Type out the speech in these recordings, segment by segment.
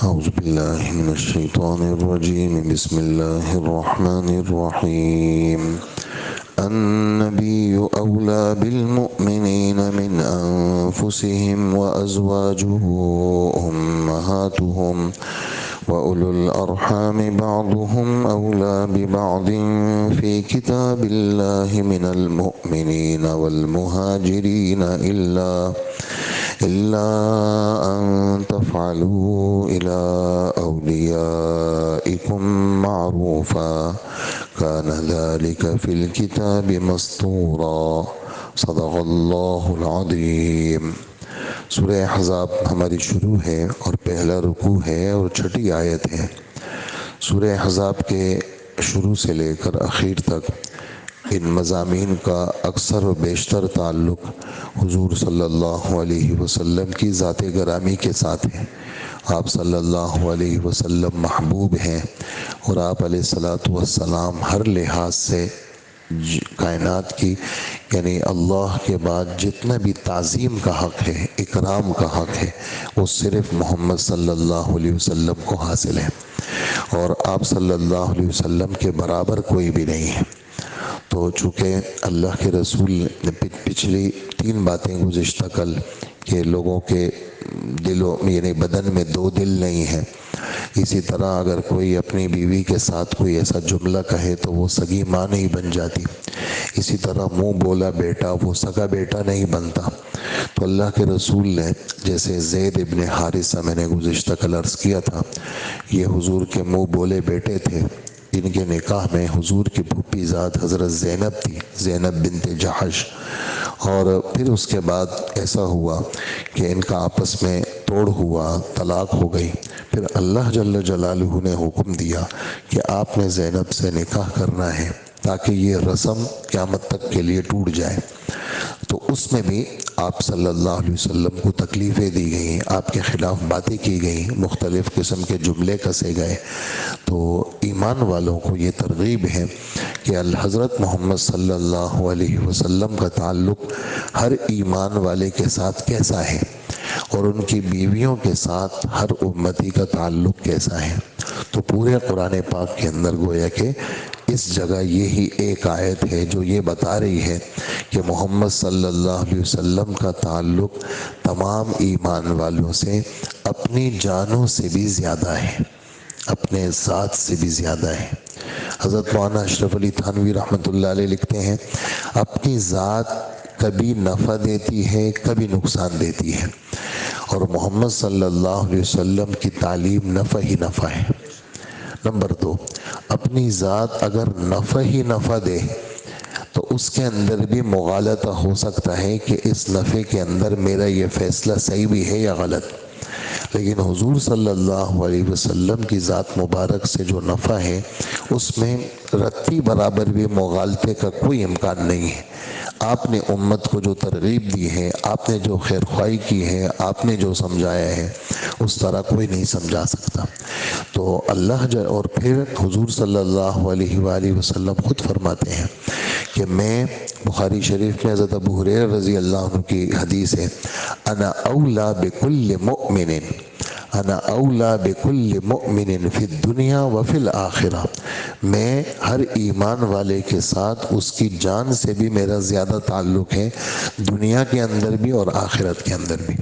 أعوذ بالله من الشيطان الرجيم. بسم الله الرحمن الرحيم. النبي أولى بالمؤمنين من أنفسهم وأزواجه أمهاتهم وأولو الأرحام بعضهم أولى ببعض في كتاب الله من المؤمنين والمهاجرين إلا أن تفعلوا إلى أوليائكم معروفا كان ذلك في الكتاب مسطورا صدق اللہ العظیم۔ سورہ احزاب ہماری شروع ہے اور پہلا رکوع ہے اور چھٹی آیت ہے۔ سورہ احزاب کے شروع سے لے کر اخیر تک ان مضامین کا اکثر و بیشتر تعلق حضور صلی اللہ علیہ وسلم کی ذات گرامی کے ساتھ ہے۔ آپ صلی اللہ علیہ وسلم محبوب ہیں اور آپ علیہ الصلاۃ والسلام ہر لحاظ سے کائنات کی یعنی اللہ کے بعد جتنا بھی تعظیم کا حق ہے، اکرام کا حق ہے، وہ صرف محمد صلی اللہ علیہ وسلم کو حاصل ہے، اور آپ صلی اللہ علیہ وسلم کے برابر کوئی بھی نہیں ہے۔ تو چونکہ اللہ کے رسول نے پچھلی 3 باتیں گزشتہ کل کہ لوگوں کے دلوں یعنی بدن میں 2 دل نہیں ہیں، اسی طرح اگر کوئی اپنی بیوی کے ساتھ کوئی ایسا جملہ کہے تو وہ سگی ماں نہیں بن جاتی، اسی طرح منہ بولا بیٹا وہ سگا بیٹا نہیں بنتا۔ تو اللہ کے رسول نے جیسے زید ابن حارثہ میں نے گزشتہ کل عرض کیا تھا، یہ حضور کے منہ بولے بیٹے تھے۔ ان کے نکاح میں حضور کی پھوپھی ذات حضرت زینب تھی، زینب بنت جحش، اور پھر اس کے بعد ایسا ہوا کہ ان کا آپس میں توڑ ہوا، طلاق ہو گئی۔ پھر اللہ جل جلالہ نے حکم دیا کہ آپ نے زینب سے نکاح کرنا ہے تاکہ یہ رسم قیامت تک کے لیے ٹوٹ جائے۔ تو اس میں بھی آپ صلی اللہ علیہ وسلم کو تکلیفیں دی گئیں، آپ کے خلاف باتیں کی گئیں، مختلف قسم کے جملے کسے گئے۔ تو ایمان والوں کو یہ ترغیب ہے کہ الحضرت محمد صلی اللہ علیہ وسلم کا تعلق ہر ایمان والے کے ساتھ کیسا ہے اور ان کی بیویوں کے ساتھ ہر امتی کا تعلق کیسا ہے۔ تو پورے قرآن پاک کے اندر گویا کہ اس جگہ یہی ایک آیت ہے جو یہ بتا رہی ہے کہ محمد صلی اللہ علیہ وسلم کا تعلق تمام ایمان والوں سے اپنی جانوں سے بھی زیادہ ہے، اپنے ذات سے بھی زیادہ ہے۔ حضرت مولانا اشرف علی تھانوی رحمۃ اللہ علیہ لکھتے ہیں، اپنی ذات کبھی نفع دیتی ہے کبھی نقصان دیتی ہے، اور محمد صلی اللہ علیہ وسلم کی تعلیم نفع ہی نفع ہے۔ نمبر 2، اپنی ذات اگر نفع ہی نفع دے تو اس کے اندر بھی مغالطہ ہو سکتا ہے کہ اس نفع کے اندر میرا یہ فیصلہ صحیح بھی ہے یا غلط، لیکن حضور صلی اللہ علیہ وسلم کی ذات مبارک سے جو نفع ہے اس میں رتی برابر بھی مغالطے کا کوئی امکان نہیں ہے۔ آپ نے امت کو جو ترغیب دی ہے، آپ نے جو خیر خواہی کی ہے، آپ نے جو سمجھایا ہے، اس طرح کوئی نہیں سمجھا سکتا۔ تو اللہ اور پھر حضور صلی اللہ علیہ وآلہ وسلم خود فرماتے ہیں کہ میں بخاری شریف میں حضرت ابو ہریرہ رضی اللہ عنہ کی حدیث ہے، انا اولا بکل مؤمن، انا اولا بکل مؤمن فی الدنیا وفی الآخرہ، میں ہر ایمان والے کے ساتھ اس کی جان سے بھی میرا زیادہ تعلق ہے، دنیا کے اندر بھی اور آخرت کے اندر بھی۔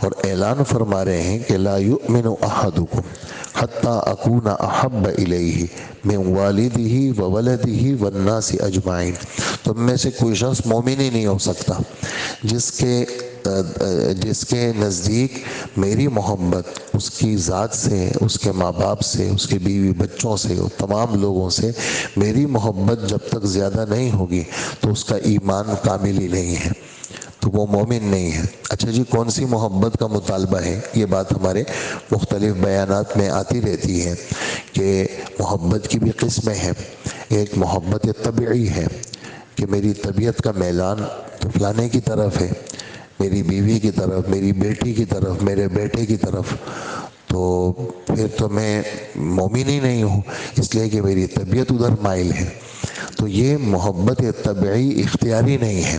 اور اعلان فرما رہے ہیں کہ لا یؤمن احدکم حتی اکون احب الیہ من والدہ وولدہ والناس اجمعین، تم میں سے کوئی شخص مومن ہی نہیں ہو سکتا جس کے نزدیک میری محبت اس کی ذات سے، اس کے ماں باپ سے، اس کے بیوی بچوں سے، تمام لوگوں سے میری محبت جب تک زیادہ نہیں ہوگی تو اس کا ایمان کامل ہی نہیں ہے، تو وہ مومن نہیں ہے۔ اچھا جی، کون سی محبت کا مطالبہ ہے؟ یہ بات ہمارے مختلف بیانات میں آتی رہتی ہے کہ محبت کی بھی قسمیں ہیں۔ ایک محبت طبعی ہے کہ میری طبیعت کا میلان تو فلانے کی طرف ہے، میری بیوی کی طرف، میری بیٹی کی طرف، میرے بیٹے کی طرف، تو پھر تو میں مومن ہی نہیں ہوں، اس لیے کہ میری طبیعت ادھر مائل ہے۔ تو یہ محبت طبعی اختیاری نہیں ہے،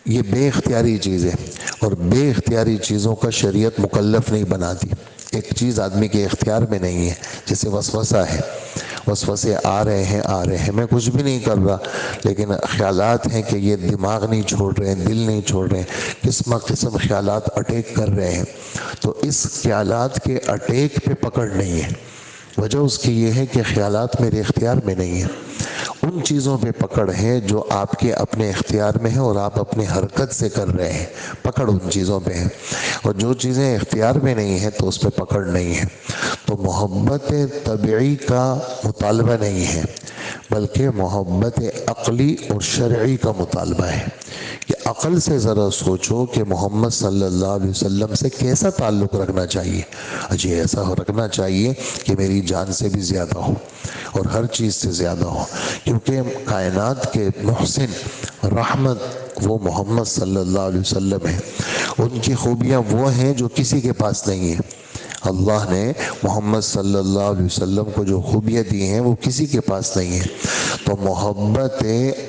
یہ بے اختیاری چیز ہے، اور بے اختیاری چیزوں کا شریعت مکلف نہیں بناتی۔ ایک چیز آدمی کے اختیار میں نہیں ہے، جیسے وسوسہ ہے، وسوسے آ رہے ہیں، میں کچھ بھی نہیں کر رہا، لیکن خیالات ہیں کہ یہ دماغ نہیں چھوڑ رہے ہیں، دل نہیں چھوڑ رہے ہیں، قسم خیالات اٹیک کر رہے ہیں، تو اس خیالات کے اٹیک پہ پکڑ نہیں ہے۔ وجہ اس کی یہ ہے کہ خیالات میرے اختیار میں نہیں ہیں، ان چیزوں پہ پکڑ ہے جو آپ کے اپنے اختیار میں ہیں اور آپ اپنے حرکت سے کر رہے ہیں، پکڑ ان چیزوں پہ ہے، اور جو چیزیں اختیار میں نہیں ہیں تو اس پہ پکڑ نہیں ہے۔ تو محبت طبعی کا مطالبہ نہیں ہے، بلکہ محبت عقلی اور شرعی کا مطالبہ ہے کہ عقل سے ذرا سوچو کہ محمد صلی اللہ علیہ وسلم سے کیسا تعلق رکھنا چاہیے۔ اجی ایسا رکھنا چاہیے کہ میری جان سے بھی زیادہ ہو اور ہر چیز سے زیادہ ہو، کیونکہ کائنات کے محسن رحمت وہ محمد صلی اللہ علیہ وسلم ہیں، ان کی خوبیاں وہ ہیں جو کسی کے پاس نہیں ہیں۔ اللہ نے محمد صلی اللہ علیہ وسلم کو جو خوبیاں دی ہیں وہ کسی کے پاس نہیں ہیں۔ تو محبت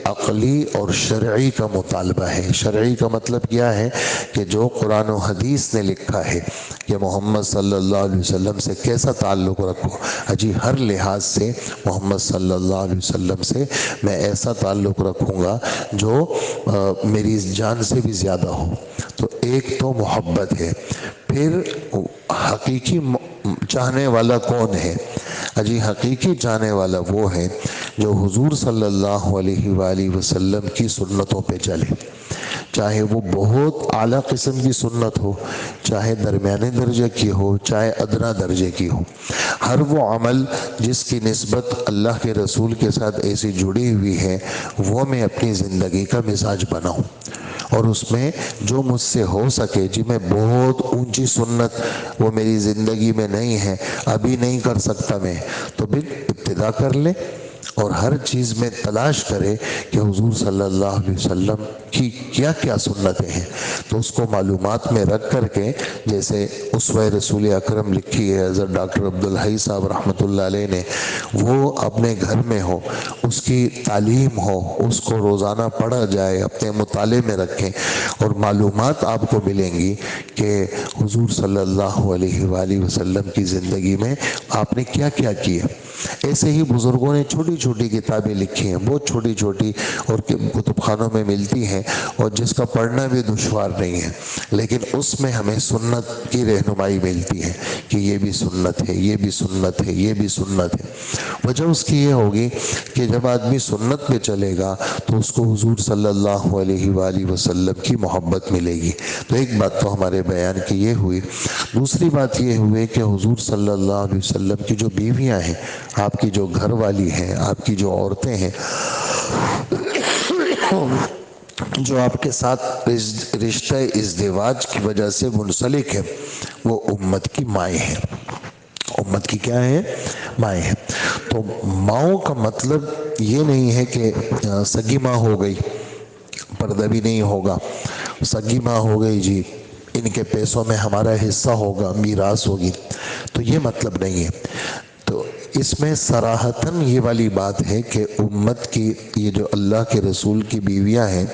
عقلی اور شرعی کا مطالبہ ہے۔ شرعی کا مطلب کیا ہے کہ جو قرآن و حدیث نے لکھا ہے کہ محمد صلی اللہ علیہ وسلم سے کیسا تعلق رکھو، اجی ہر لحاظ سے محمد صلی اللہ علیہ وسلم سے میں ایسا تعلق رکھوں گا جو میری جان سے بھی زیادہ ہو۔ تو ایک تو محبت ہے، پھر حقیقی چاہنے والا کون ہے؟ اجی حقیقی چاہنے والا وہ ہے جو حضور صلی اللہ علیہ وآلہ وسلم کی سنتوں پہ چلے، چاہے وہ بہت اعلیٰ قسم کی سنت ہو، چاہے درمیانے درجے کی ہو، چاہے ادنا درجے کی ہو، ہر وہ عمل جس کی نسبت اللہ کے رسول کے ساتھ ایسی جڑی ہوئی ہے وہ میں اپنی زندگی کا مزاج بناؤں، اور اس میں جو مجھ سے ہو سکے، جی میں بہت اونچی سنت وہ میری زندگی میں نہیں ہے، ابھی نہیں کر سکتا میں، تو پھر ابتدا کر لے اور ہر چیز میں تلاش کرے کہ حضور صلی اللہ علیہ وسلم کی کیا کیا سنتیں ہیں، تو اس کو معلومات میں رکھ کر کے، جیسے اسوہ رسول اکرم لکھی ہے حضرت ڈاکٹر عبدالحی صاحب رحمۃ اللہ علیہ نے، وہ اپنے گھر میں ہو، اس کی تعلیم ہو، اس کو روزانہ پڑھا جائے، اپنے مطالعے میں رکھیں، اور معلومات آپ کو ملیں گی کہ حضور صلی اللہ علیہ وآلہ وسلم کی زندگی میں آپ نے کیا کیا کیا۔ ایسے ہی بزرگوں نے چھوٹی چھوٹی کتابیں لکھی ہیں، بہت چھوٹی چھوٹی، اور کتب خانوں میں ملتی ہیں، اور جس کا پڑھنا بھی دشوار نہیں ہے، لیکن اس میں ہمیں سنت کی رہنمائی ملتی ہے کہ یہ بھی سنت ہے، یہ بھی سنت ہے، یہ بھی سنت ہے۔ وجہ اس کی یہ ہوگی کہ جب آدمی سنت پہ چلے گا تو اس کو حضور صلی اللہ علیہ وآلہ وسلم کی محبت ملے گی۔ تو ایک بات تو ہمارے بیان کی یہ ہوئی۔ دوسری بات یہ ہوئی کہ حضور صلی اللہ علیہ وسلم کی جو بیویاں ہیں، آپ کی جو گھر والی ہیں، آپ کی جو عورتیں ہیں، جو آپ کے ساتھ رشتہ ازدواج کی وجہ سے منسلک ہے، وہ امت کی مائیں ہیں۔ امت کی کیا ہے؟ مائیں ہیں۔ تو ماؤں کا مطلب یہ نہیں ہے کہ سگی ماں ہو گئی پردہ بھی نہیں ہوگا، سگی ماں ہو گئی جی ان کے پیسوں میں ہمارا حصہ ہوگا، میراث ہوگی، تو یہ مطلب نہیں ہے۔ تو اس میں صراحتاً یہ والی بات ہے کہ امت کی یہ جو اللہ کے رسول کی بیویاں ہیں،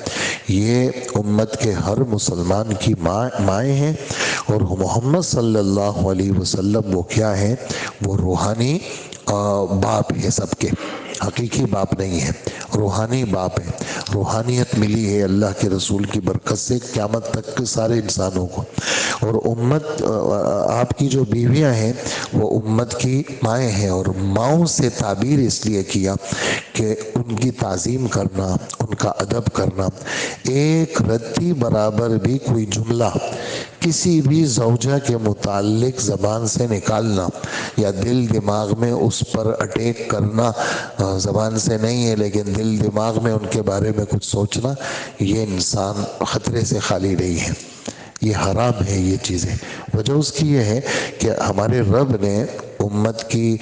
یہ امت کے ہر مسلمان کی مائیں ہیں، اور محمد صلی اللہ علیہ وسلم وہ کیا ہیں؟ وہ روحانی باپ ہے، سب کے حقیقی باپ نہیں ہے، روحانی باپ ہے۔ روحانیت ملی ہے اللہ کے رسول کی برکت سے قیامت تک کے سارے انسانوں کو، اور امت آپ کی جو بیویاں ہیں وہ امت کی مائیں ہیں، اور ماؤں سے تعبیر اس لیے کیا کہ ان کی تعظیم کرنا، ان کا ادب کرنا، ایک رتی برابر بھی کوئی جملہ کسی بھی زوجہ کے متعلق زبان سے نکالنا یا دل دماغ میں اس پر اٹیک کرنا، زبان سے نہیں ہے لیکن دل دماغ میں ان کے بارے میں کچھ سوچنا، یہ انسان خطرے سے خالی نہیں ہے، یہ حرام ہے یہ چیزیں۔ وجہ اس کی یہ ہے کہ ہمارے رب نے امت کی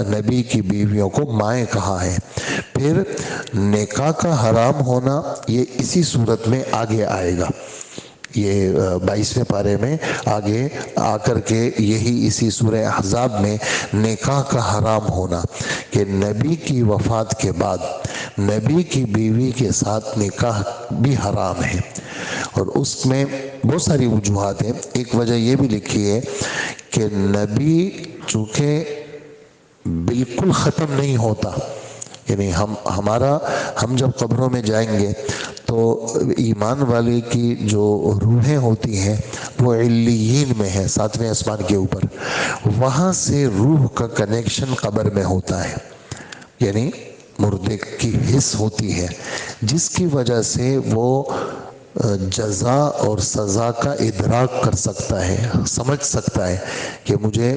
نبی کی بیویوں کو مائیں کہا ہے۔ پھر نکاح کا حرام ہونا یہ اسی صورت میں آگے آئے گا، یہ 22ویں پارے میں آگے آ کر کے یہی اسی سورہ احزاب میں نکاح کا حرام ہونا، کہ نبی کی وفات کے بعد نبی کی بیوی کے ساتھ نکاح بھی حرام ہے، اور اس میں بہت ساری وجوہات ہیں. ایک وجہ یہ بھی لکھی ہے کہ نبی چونکہ بالکل ختم نہیں ہوتا، یعنی ہم جب قبروں میں جائیں گے تو ایمان والے کی جو روحیں ہوتی ہیں وہ علیین میں ہے، 7ویں آسمان کے اوپر. وہاں سے روح کا کنیکشن قبر میں ہوتا ہے، یعنی مردے کی حس ہوتی ہے، جس کی وجہ سے وہ جزا اور سزا کا ادراک کر سکتا ہے، سمجھ سکتا ہے کہ مجھے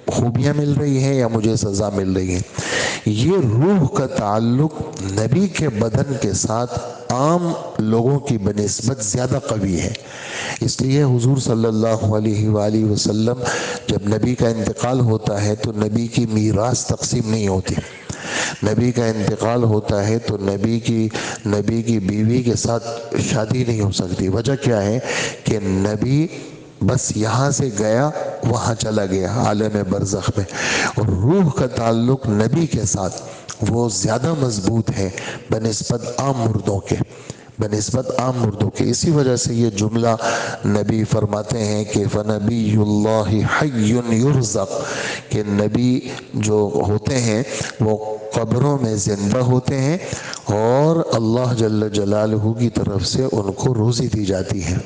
خوبیاں مل رہی ہیں یا مجھے سزا مل رہی ہے. یہ روح کا تعلق نبی کے بدن کے ساتھ عام لوگوں کی بنسبت زیادہ قوی ہے. اس لیے حضور صلی اللہ علیہ وآلہ وسلم جب نبی کا انتقال ہوتا ہے تو نبی کی میراث تقسیم نہیں ہوتی. نبی کا انتقال ہوتا ہے تو نبی کی بیوی کے ساتھ شادی نہیں ہو سکتی. وجہ کیا ہے کہ نبی بس یہاں سے گیا وہاں چلا گیا عالم برزخ میں، اور روح کا تعلق نبی کے ساتھ وہ زیادہ مضبوط ہے بنسبت عام مردوں کے. اسی وجہ سے یہ جملہ نبی فرماتے ہیں کہ فَنَبِيُّ اللَّهِ حَيٌّ يُرْزَقُ، کہ نبی جو ہوتے ہیں وہ قبروں میں زندہ ہوتے ہیں اور اللہ جل جلالہ کی طرف سے ان کو روزی دی جاتی ہے.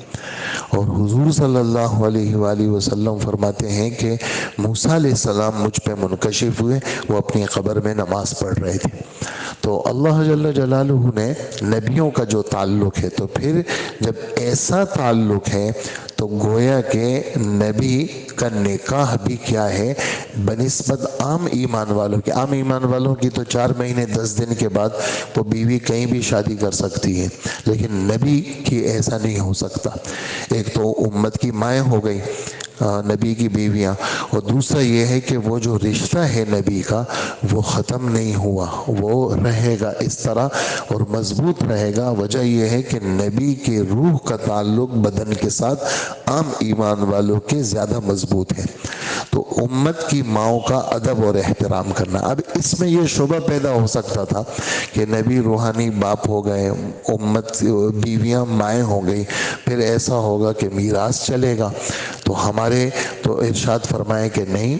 اور حضور صلی اللہ علیہ وآلہ وسلم فرماتے ہیں کہ موسیٰ علیہ السلام مجھ پہ منکشف ہوئے، وہ اپنی قبر میں نماز پڑھ رہے تھے. تو اللہ جل جلالہ نے نبیوں کا جو تعلق ہے، تو پھر جب ایسا تعلق ہے تو گویا کہ نبی کا نکاح بھی کیا ہے بنسبت عام ایمان والوں کے. عام ایمان والوں کی تو 4 مہینے 10 دن کے بعد وہ بیوی کہیں بھی شادی کر سکتی ہے، لیکن نبی کی ایسا نہیں ہو سکتا. ایک تو امت کی مائیں ہو گئی نبی کی بیویاں، اور دوسرا یہ ہے کہ وہ جو رشتہ ہے نبی کا وہ ختم نہیں ہوا، وہ رہے گا اس طرح اور مضبوط رہے گا. وجہ یہ ہے کہ نبی کی روح کا تعلق بدن کے ساتھ عام ایمان والوں کے زیادہ مضبوط ہے. تو امت کی ماؤں کا ادب اور احترام کرنا. اب اس میں یہ شبہ پیدا ہو سکتا تھا کہ نبی روحانی باپ ہو گئے، امت بیویاں مائیں ہو گئی، پھر ایسا ہوگا کہ میراث چلے گا. تو ارشاد فرمائے کہ نہیں،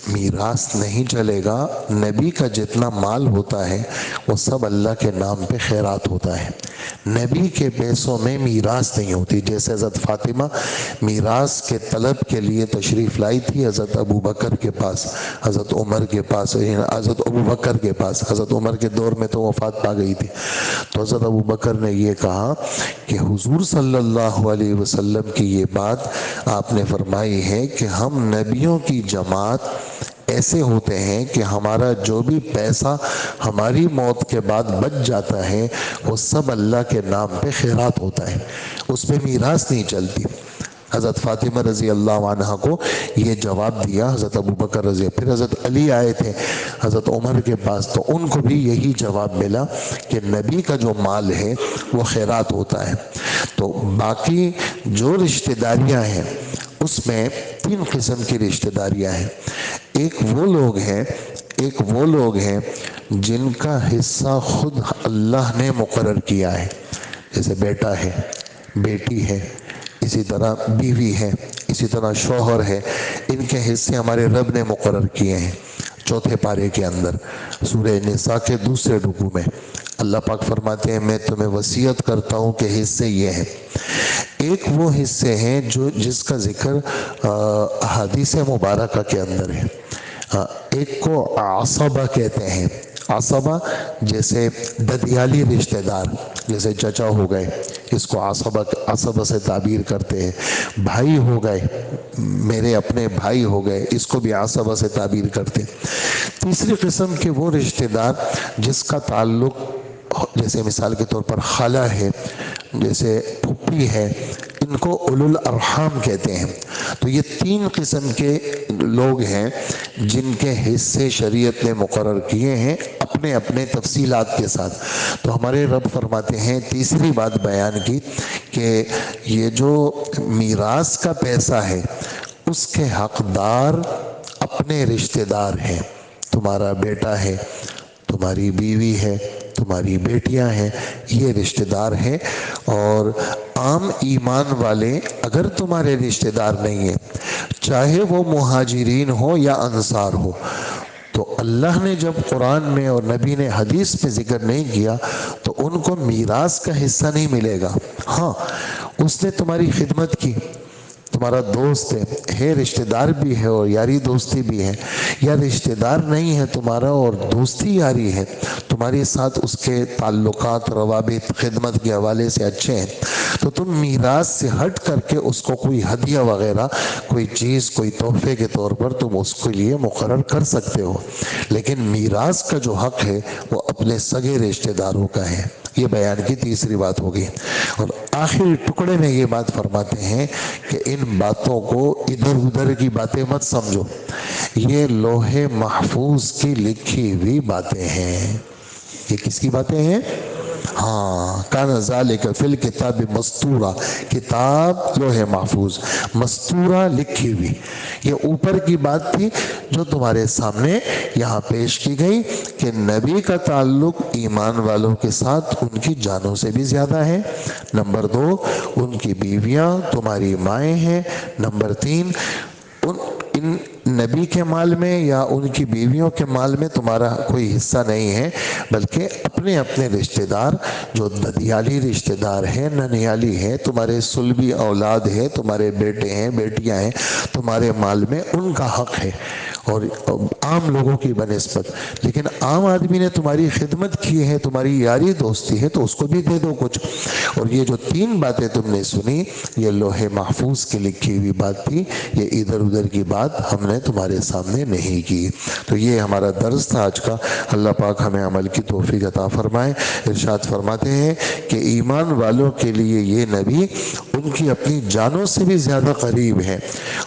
میراث نہیں چلے گا. نبی کا جتنا مال ہوتا ہے وہ سب اللہ کے نام پہ خیرات ہوتا ہے. نبی کے پیسوں میں میراث نہیں ہوتی. جیسے حضرت فاطمہ میراث کے طلب کے لیے تشریف لائی تھی حضرت ابو بکر کے پاس، حضرت عمر کے پاس، حضرت ابو بکر کے پاس. حضرت عمر کے دور میں تو وفات پا گئی تھی. تو حضرت ابو بکر نے یہ کہا کہ حضور صلی اللہ علیہ وسلم کی یہ بات آپ نے فرمائی ہے کہ ہم نبیوں کی جماعت ایسے ہوتے ہیں کہ ہمارا جو بھی پیسہ ہماری موت کے بعد بچ جاتا ہے وہ سب اللہ کے نام پہ خیرات ہوتا ہے، اس پہ میراث نہیں چلتی. حضرت فاطمہ رضی اللہ عنہ کو یہ جواب دیا حضرت ابو بکر رضی اللہ. پھر حضرت علی آئے تھے حضرت عمر کے پاس، تو ان کو بھی یہی جواب ملا کہ نبی کا جو مال ہے وہ خیرات ہوتا ہے. تو باقی جو رشتہ داریاں ہیں اس میں 3 قسم کی رشتہ داریاں ہیں. ایک وہ لوگ ہیں جن کا حصہ خود اللہ نے مقرر کیا ہے، جیسے بیٹا ہے، بیٹی ہے، اسی طرح بیوی ہے، اسی طرح شوہر ہے. ان کے حصے ہمارے رب نے مقرر کیے ہیں. 4 پارے کے اندر سورہ نساء کے 2 رکوع میں اللہ پاک فرماتے ہیں میں تمہیں وصیت کرتا ہوں کہ حصے یہ ہیں. ایک وہ حصے ہیں جس کا ذکر احادیث مبارکہ کے اندر ہے. ایک کو عصبہ کہتے ہیں. عصبہ جیسے ددیالی رشتہ دار، جیسے چچا ہو گئے، اس کو عصبہ سے تعبیر کرتے ہیں. بھائی ہو گئے، میرے اپنے بھائی ہو گئے، اس کو بھی عصبہ سے تعبیر کرتے ہیں. تیسری قسم کے وہ رشتہ دار جس کا تعلق جیسے مثال کے طور پر خالہ ہے، جیسے پھپھی ہے، ان کو اولو الارحام کہتے ہیں. تو یہ 3 قسم کے لوگ ہیں جن کے حصے شریعت نے مقرر کیے ہیں اپنے اپنے تفصیلات کے ساتھ. تو ہمارے رب فرماتے ہیں تیسری بات بیان کی کہ یہ جو میراث کا پیسہ ہے اس کے حقدار اپنے رشتہ دار ہیں. تمہارا بیٹا ہے، تمہاری بیوی ہے، تمہاری بیٹیاں ہیں، یہ رشتہ دار ہیں. اور عام ایمان والے اگر تمہارے رشتہ دار نہیں ہیں، چاہے وہ مہاجرین ہو یا انصار ہو، تو اللہ نے جب قرآن میں اور نبی نے حدیث میں ذکر نہیں کیا تو ان کو میراث کا حصہ نہیں ملے گا۔ ہاں، اس نے تمہاری خدمت کی، تمہارا دوست ہے، رشتہ دار بھی ہے اور یاری دوستی بھی ہے، یا رشتہ دار نہیں ہے تمہارا اور دوستی یاری ہے، تمہارے ساتھ اس کے تعلقات، روابط، خدمت کے حوالے سے اچھے ہیں، تو تم میراث سے ہٹ کر کے اس کو کوئی ہدیہ وغیرہ، کوئی چیز، کوئی تحفے کے طور پر تم اس کے لیے مقرر کر سکتے ہو، لیکن میراث کا جو حق ہے وہ اپنے سگے رشتہ داروں کا ہے۔ یہ بیان کی تیسری بات ہوگی۔ اور آخری ٹکڑے میں یہ بات فرماتے ہیں کہ ان باتوں کو ادھر ادھر کی باتیں مت سمجھو، یہ لوح محفوظ کی لکھی ہوئی باتیں ہیں۔ یہ کس کی باتیں ہیں؟ ہاں، کان ذالک فی الکتاب مستورا، کتاب لوح محفوظ، مستورا لکھی ہوئی۔ یہ اوپر کی بات تھی جو تمہارے سامنے یہاں پیش کی گئی کہ نبی کا تعلق ایمان والوں کے ساتھ ان کی جانوں سے بھی زیادہ ہے۔ نمبر 2، ان کی بیویاں تمہاری مائیں ہیں۔ نمبر 3، ان نبی کے مال میں یا ان کی بیویوں کے مال میں تمہارا کوئی حصہ نہیں ہے، بلکہ اپنے اپنے رشتہ دار جو ددیالی رشتہ دار ہیں، ننیالی ہیں، تمہارے صلبی اولاد ہیں، تمہارے بیٹے ہیں، بیٹیاں ہیں، تمہارے مال میں ان کا حق ہے، اور عام لوگوں کی بنسبت۔ لیکن عام آدمی نے تمہاری خدمت کی ہے، تمہاری یاری دوستی ہے، تو اس کو بھی دے دو کچھ۔ اور یہ جو 3 باتیں تم نے سنی، یہ لوح محفوظ کی لکھی ہوئی بات تھی، یہ ادھر ادھر کی بات ہم نے تمہارے سامنے نہیں کی۔ تو یہ ہمارا درس تھا آج کا۔ اللہ پاک ہمیں عمل کی توفیق عطا فرمائے۔ ارشاد فرماتے ہیں کہ ایمان والوں کے لیے یہ نبی ان کی اپنی جانوں سے بھی زیادہ قریب ہیں،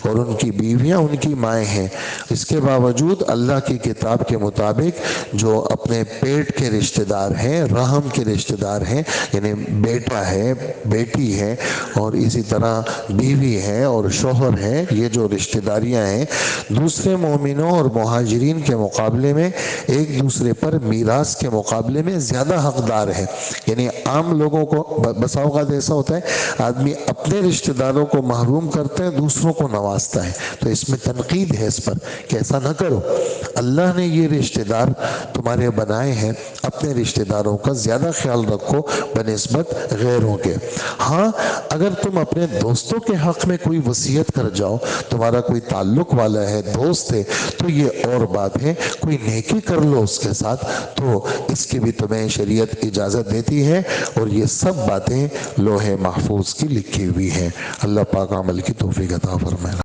اور ان کی بیویاں ان کی مائیں ہیں۔ اس کے باوجود اللہ کی کتاب کے مطابق جو اپنے پیٹ کے رشتہ دار ہیں، رحم کے رشتہ دار ہیں، یعنی بیٹا ہے، بیٹی ہے، اور اسی طرح بیوی ہے اور شوہر ہے، یہ جو رشتہ داریاں ہیں، دوسرے مومنوں اور مہاجرین کے مقابلے میں ایک دوسرے پر میراث کے مقابلے میں زیادہ حقدار ہے۔ یعنی عام لوگوں کو بسا اوقات ایسا ہوتا ہے آدمی اپنے رشتہ داروں کو محروم کرتا ہے، دوسروں کو نوازتا ہے، تو اس میں تنقید ہے اس پر کہ ایسا نہ کرو۔ اللہ نے یہ رشتہ دار تمہارے بنائے ہیں، اپنے رشتہ داروں کا زیادہ خیال رکھو بنسبت غیروں کے۔ ہاں، اگر تم اپنے دوستوں کے حق میں کوئی وصیت کر جاؤ، تمہارا کوئی تعلق والا ہے، دوست ہے، تو یہ اور بات ہے، کوئی نیکی کر لو اس کے ساتھ، تو اس کی بھی تمہیں شریعت اجازت دیتی ہے، اور یہ سب باتیں لوح محفوظ کی لکھی ہوئی ہیں۔ اللہ پاک عمل کی توفیق عطا فرمائے۔